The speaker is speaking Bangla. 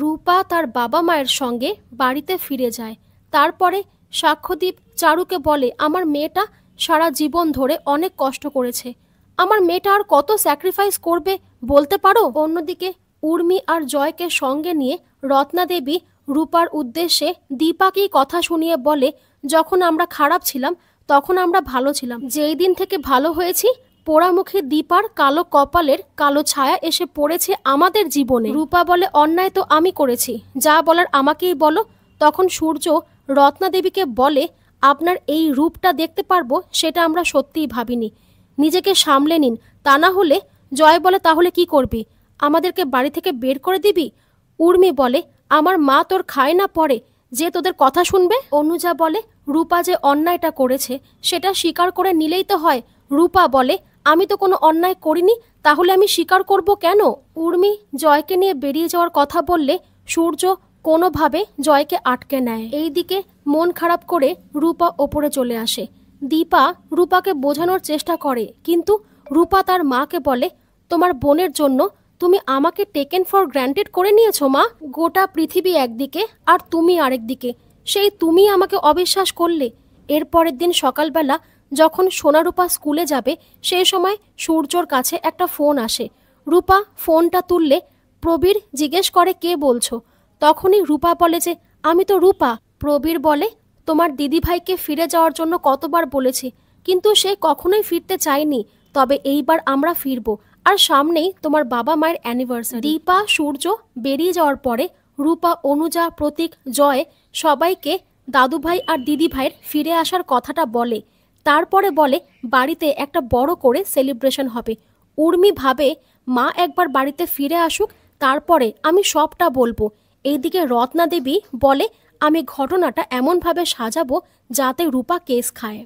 রূপা তার বাবা মায়ের সঙ্গে বাড়িতে ফিরে যায়। তারপরে সাক্ষ্যদীপ চারুকে বলে, আমার মেয়েটা সারা জীবন ধরে অনেক কষ্ট করেছে, আমার মেয়েটা আর কত স্যাক্রিফাইস করবে বলতে পারো? অন্যদিকে উর্মি আর জয়কে সঙ্গে নিয়ে রত্না দেবী রূপার উদ্দেশ্যে দীপাকেই কথা শুনিয়ে বলে, যখন আমরা খারাপ ছিলাম তখন আমরা ভালো ছিলাম, যেই দিন থেকে ভালো হয়েছি পোড়ামুখী দীপার কালো কপালের কালো ছায়া এসে পড়েছে আমাদের জীবনে। রূপা বলে, অন্যায় তো আমি করেছি, যা বলার আমাকেই বলো। তখন সূর্য রত্না দেবীকে বলে, আপনার এই রূপটা দেখতে পারবো সেটা আমরা সত্যিই ভাবিনি, নিজেকে সামলে নিন, তা না হলে। জয় বলে, তাহলে কি করবি, আমাদেরকে বাড়ি থেকে বের করে দিবি? উর্মি বলে, আমার মা তোর খায় না পড়ে যে তোদের কথা শুনবে? অনুজা বলে, রূপা যে অন্যায়টা করেছে সেটা স্বীকার করে নিলেই তো হয়। রূপা বলে, আমি তো কোনো অন্যায় করিনি, তাহলে আমি স্বীকার করব কেন? উর্মি জয়কে নিয়ে বেরিয়ে যাওয়ার কথা বললে সূর্য কোনোভাবে জয়কে আটকে নেয়। এইদিকে মন খারাপ করে রূপা ওপরে চলে আসে। দীপা রূপাকে বোঝানোর চেষ্টা করে, কিন্তু রূপা তার মাকে বলে, তোমার বোনের জন্য তুমি আমাকে টেকেন ফর গ্র্যান্টেড করে নিয়েছো মা। গোটা পৃথিবী একদিকে আর তুমি আরেকদিকে, সেই তুমি আমাকে অবিশ্বাস করলে। এর পরের দিন সকালবেলা যখন সোনারূপা স্কুলে যাবে সেই সময় সূর্যর কাছে একটা ফোন আসে। রূপা ফোনটা তুললে প্রবীর জিজ্ঞেস করে, কে বলছো? তখনই রূপা বলে যে, আমি তো রূপা। প্রবীর বলে, তোমার দিদিভাইকে ফিরে যাওয়ার জন্য কতবার বলেছি, কিন্তু সে কখনোই ফিরতে চায়নি, তবে এইবার আমরা ফিরবো, আর সামনেই তোমার বাবা মায়ের অ্যানিভার্সারি। দীপা সূর্য বেরিয়ে যাওয়ার পরে রূপা, অনুজা, প্রতীক, জয় সবাইকে দাদুভাই আর দিদিভাইয়ের ফিরে আসার কথাটা বলে। তারপরে বলে বাড়িতে একটা বড় করে সেলিব্রেশন হবে। উর্মি ভাবে, মা একবার বাড়িতে ফিরে আসুক, তারপরে আমি সবটা বলবো। এইদিকে রত্না দেবী বলে, আমি ঘটনাটা এমনভাবে সাজাবো যাতে রূপা কেস খায়।